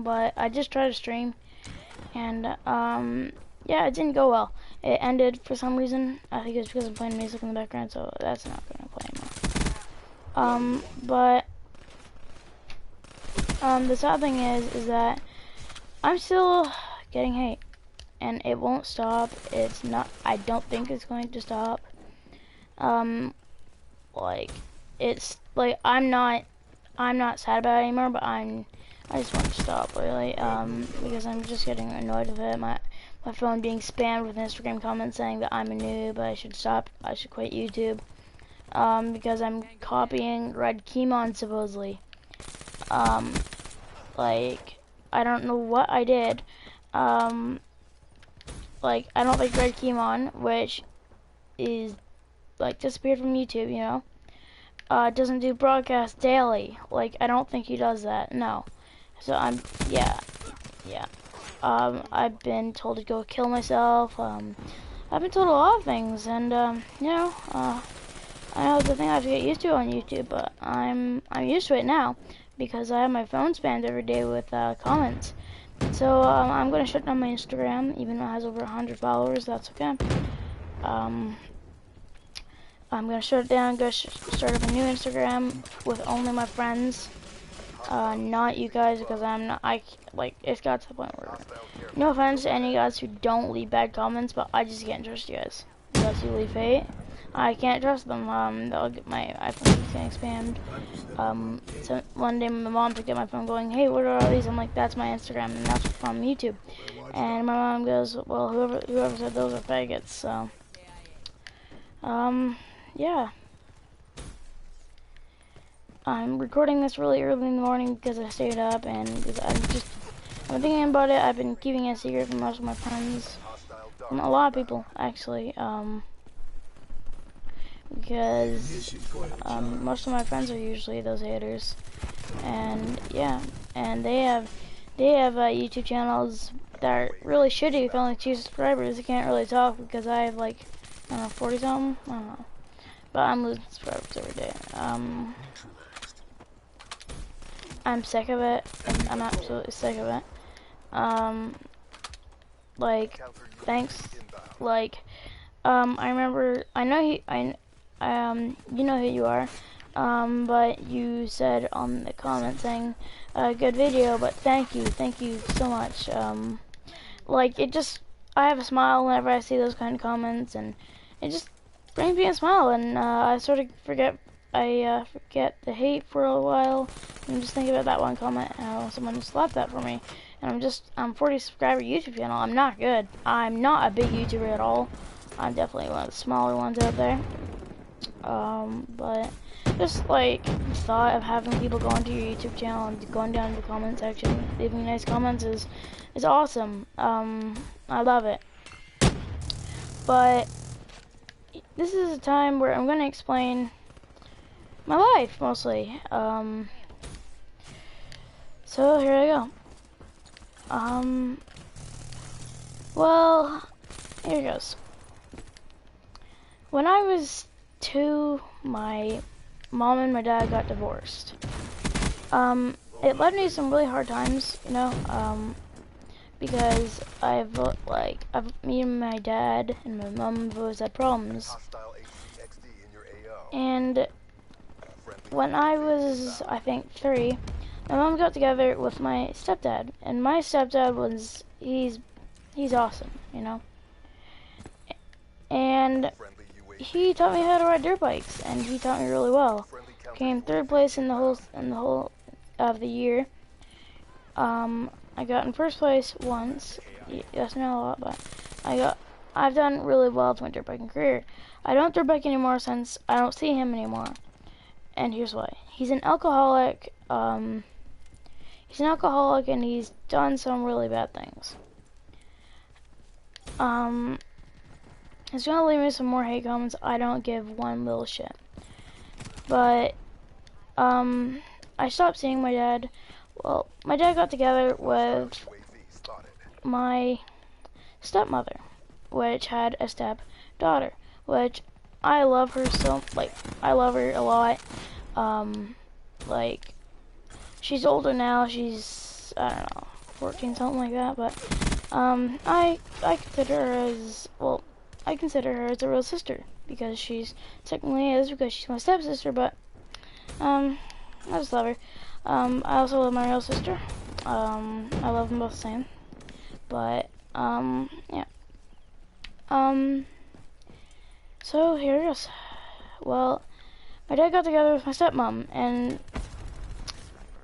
but I just tried to stream, and yeah, it didn't go well. It ended for some reason. I think it's because I'm playing music in the background, so that's not gonna play anymore. But the sad thing is that I'm still getting hate, and it won't stop. It's not. I don't think it's going to stop. Like, it's like I'm not sad about it anymore, but I just want to stop, really, because I'm just getting annoyed with it. My phone being spammed with Instagram comments saying that I'm a noob, I should stop, I should quit YouTube, because I'm copying Red Keymon, supposedly. Like, I don't know what I did. Like, I don't think Red Keymon, which is, like, disappeared from YouTube, you know, doesn't do broadcast daily. Like, I don't think he does that, no. So yeah. I've been told to go kill myself. I've been told a lot of things, and you know, I know it's a thing I have to get used to on YouTube, but I'm used to it now because I have my phone spammed every day with comments. So I'm gonna shut down my Instagram, even though it has over 100 followers. That's okay. I'm gonna shut it down. Start up a new Instagram with only my friends. Not you guys, because like, it's got to the point where, no offense to any guys who don't leave bad comments, but I just can't trust you guys. You guys who leave hate, I can't trust them. They'll get my iPhone getting spammed. So one day my mom picked up my phone going, hey, what are all these? I'm like, that's my Instagram, and that's from YouTube. And my mom goes, well, whoever said those are faggots, so, yeah. I'm recording this really early in the morning because I stayed up, and because I'm thinking about it. I've been keeping it a secret from most of my friends, from a lot of people, actually, because most of my friends are usually those haters, and yeah, and they have YouTube channels that are really shitty with only 2 subscribers. I can't really talk because I have, like, I don't know, 40 something, I don't know, but I'm losing subscribers every day. I'm sick of it. I'm absolutely sick of it. Like, thanks. Like, I remember, I know you know who you are. But you said on the comment saying, good video, but thank you so much. Like, I have a smile whenever I see those kind of comments, and it just brings me a smile, and I sort of forget the hate for a while, and just think about that one comment, how someone just left that for me, and I'm 40 subscriber YouTube channel. I'm not good. I'm not a big YouTuber at all. I'm definitely one of the smaller ones out there. But just, like, the thought of having people go onto your YouTube channel and going down in the comment section, leaving nice comments is awesome. I love it. But this is a time where I'm gonna explain my life, mostly. So here I go. Well, here goes. When I was 2, my mom and my dad got divorced. It led me to some really hard times, you know, because me and my dad and my mom have always had problems. And when I was, I think, 3, my mom got together with my stepdad, and my stepdad he's awesome, you know. And he taught me how to ride dirt bikes, and he taught me really well. Came 3rd place in the whole of the year. I got in 1st place once. That's not a lot, but I've done really well with my dirt biking career. I don't dirt bike anymore since I don't see him anymore. And here's why. He's an alcoholic. He's an alcoholic, and he's done some really bad things. It's gonna leave me some more hate comments. I don't give one little shit. But, I stopped seeing my dad. Well, my dad got together with my stepmother, which had a stepdaughter, which I love her I love her a lot. Like, she's older now. She's, I don't know, 14, something like that. But I consider her as, well, I consider her as a real sister because she's technically is, because she's my stepsister. But I just love her. I also love my real sister. I love them both the same. But yeah. So here it is. Well, my dad got together with my stepmom, and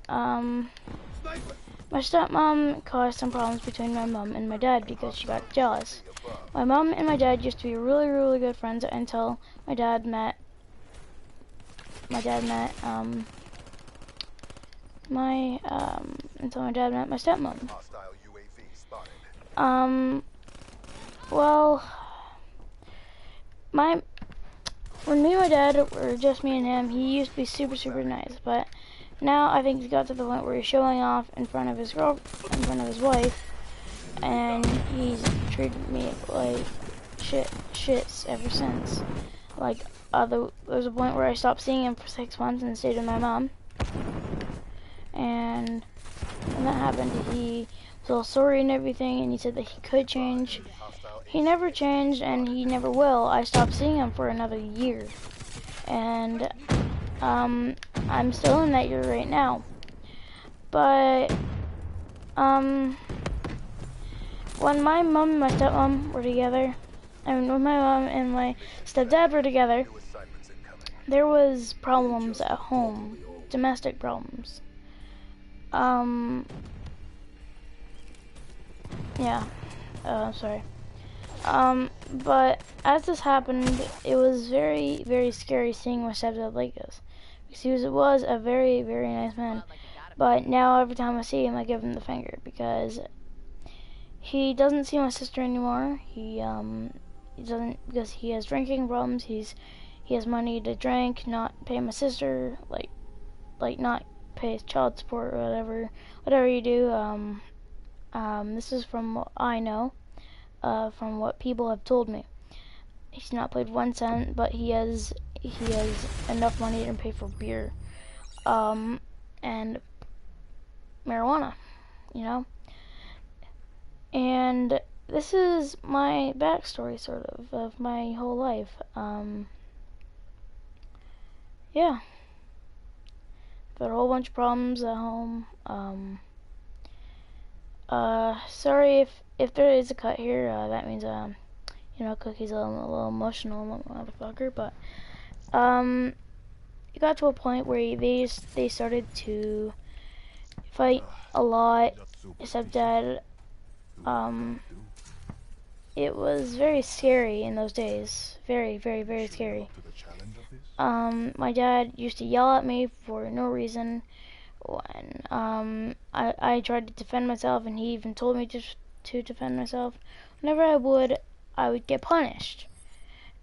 my stepmom caused some problems between my mom and my dad because she got jealous. My mom and my dad used to be really, really good friends until my dad met until my dad met my stepmom. Well, when me and my dad were just me and him, he used to be super, super nice, but now I think he's got to the point where he's showing off in front of his wife, and he's treated me like shits ever since. Like, there was a point where I stopped seeing him for 6 months and stayed with my mom, and when that happened, he was all sorry and everything, and he said that he could change. He never changed, and he never will. I stopped seeing him for another year, and I'm still in that year right now. But when my mom and my stepmom were together, when my mom and my stepdad were together, there was problems at home, domestic problems. Yeah, sorry. But as this happened, it was very, very scary seeing my stepdad like this. Because he was a very, very nice man. But now every time I see him, I give him the finger because he doesn't see my sister anymore. He doesn't, because he has drinking problems. He has money to drink, not pay my sister, like not pay child support or whatever you do. This is from what I know. From what people have told me. He's not paid 1 cent, but he has enough money to pay for beer, and marijuana, you know? And this is my backstory, sort of my whole life. Yeah. Got a whole bunch of problems at home. Sorry if there is a cut here, that means, you know, Cookie's a little emotional motherfucker, but, it got to a point where they started to fight a lot, except that, it was very scary in those days. Very, very, very scary. My dad used to yell at me for no reason when, I tried to defend myself, and he even told me to defend myself. Whenever I would get punished.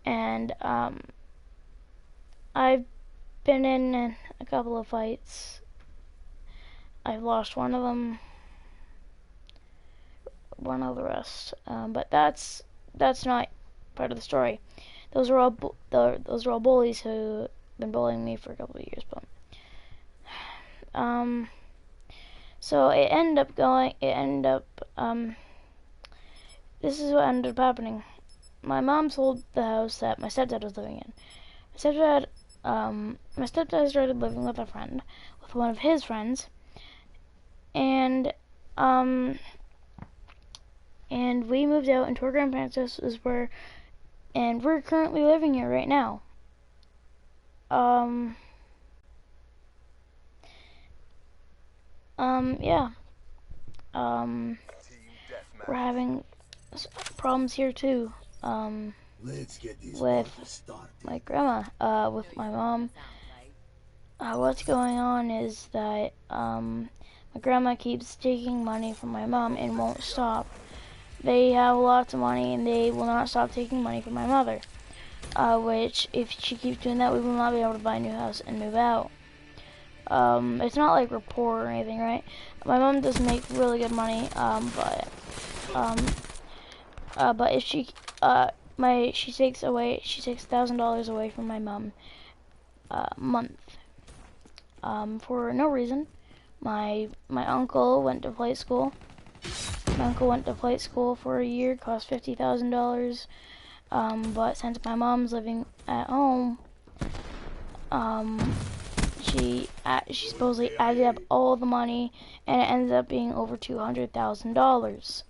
And I've been in a couple of fights. I've lost one of them, one of the rest. But that's not part of the story. Those are all bullies who've been bullying me for a couple of years. But so this is what ended up happening. My mom sold the house that my stepdad was living in. My stepdad started living with with one of his friends, and we moved out into our grandparents' house, and we're currently living here right now. Yeah. We're having problems here too. With my grandma, with my mom. What's going on is that my grandma keeps taking money from my mom and won't stop. They have lots of money and they will not stop taking money from my mother. Which, if she keeps doing that, we will not be able to buy a new house and move out. It's not like we're poor or anything, right? My mom does make really good money, but if she takes $1,000 away from my mom month for no reason. My uncle went to flight school, My uncle went to flight school for a year, cost $50,000. But since my mom's living at home, she supposedly added up all the money, and it ended up being over $200,000.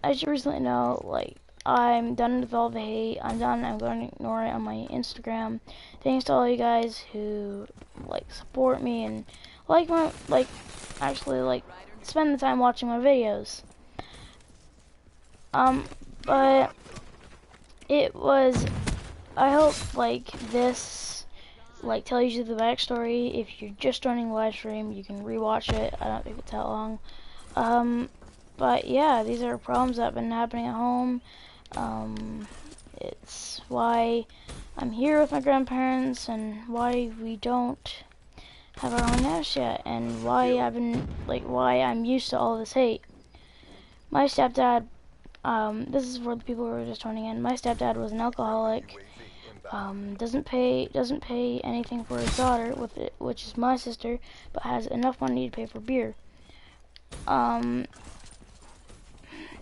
As you recently know, like, I'm done with all the hate. I'm done. I'm going to ignore it on my Instagram. Thanks to all you guys who like support me and actually spend the time watching my videos. But it was, I hope this tells you the backstory. If you're just joining the live stream, you can rewatch it. I don't think it's that long. But yeah, these are problems that have been happening at home. It's why I'm here with my grandparents, and why we don't have our own house yet, and why why I'm used to all this hate. My stepdad, this is for the people who are just joining in. My stepdad was an alcoholic. Doesn't pay anything for his daughter, which is my sister, but has enough money to pay for beer.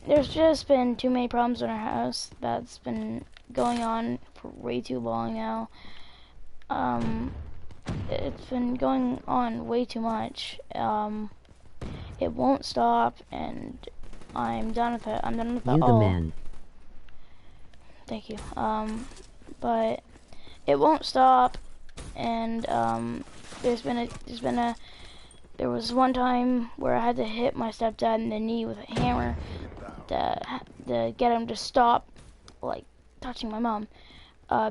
There's just been too many problems in our house that's been going on for way too long now. It's been going on way too much. It won't stop, and I'm done with it. I'm done with it all. You the man. Thank you. But it won't stop, and there was one time where I had to hit my stepdad in the knee with a hammer to get him to stop touching my mom,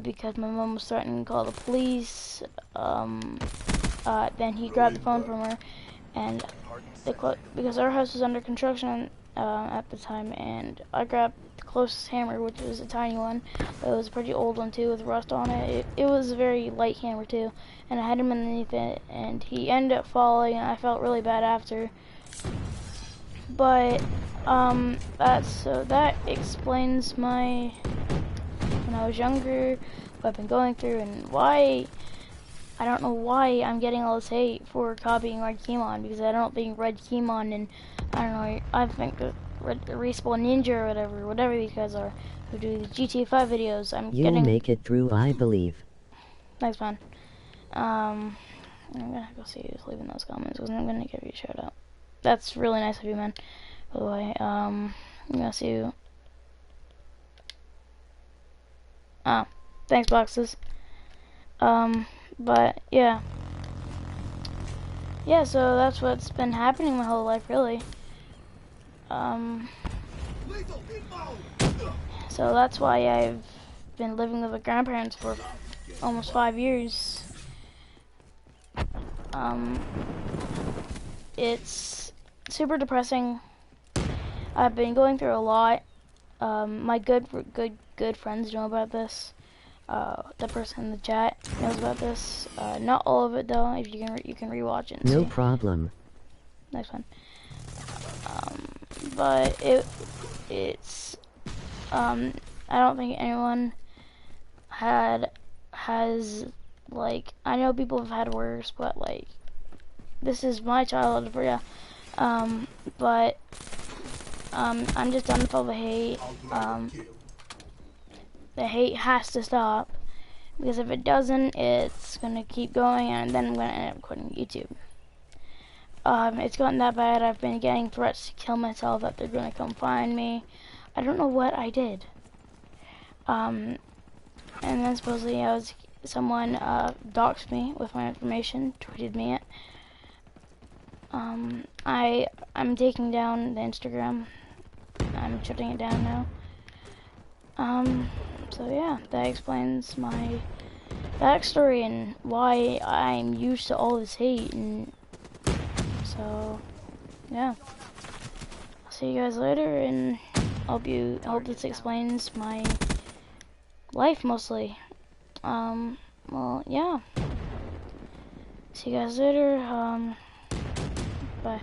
because my mom was threatening to call the police. Then he grabbed the phone from her, and because our house was under construction at the time, and I grabbed the closest hammer, which was a tiny one, but it was a pretty old one too with rust on it. It was a very light hammer too, and I had him underneath it, and he ended up falling, and I felt really bad after. But that explains when I was younger, what I've been going through, and why I don't know why I'm getting all this hate for copying RedKeemon, because I don't think RedKeemon and I think the Respawn Ninja or whatever these guys are, who do the GTA 5 videos. You'll make it through, I believe. Thanks, man. I'm gonna go see who's leaving those comments, because I'm gonna give you a shout out. That's really nice of you, man. By the way, I'm gonna see you. Oh, thanks, boxes. But yeah, so that's what's been happening my whole life, really. So that's why I've been living with my grandparents for almost 5 years. It's super depressing. I've been going through a lot. My good friends know about this. The person in the chat knows about this. Not all of it though. If you can rewatch it. And no see. problem. Next one. But it's I don't think anyone has I know people have had worse, but this is my childhood for ya. But I'm just done with all the hate. The hate has to stop, because if it doesn't, it's gonna keep going, and then I'm gonna end up quitting YouTube. It's gotten that bad. I've been getting threats to kill myself, that they're gonna come find me. I don't know what I did. And then supposedly someone doxed me with my information, tweeted me it. I'm taking down the Instagram. I'm shutting it down now. So yeah, that explains my backstory and why I'm used to all this hate, and so yeah. I'll see you guys later, and hope this explains my life mostly. Well, yeah. See you guys later. Bye.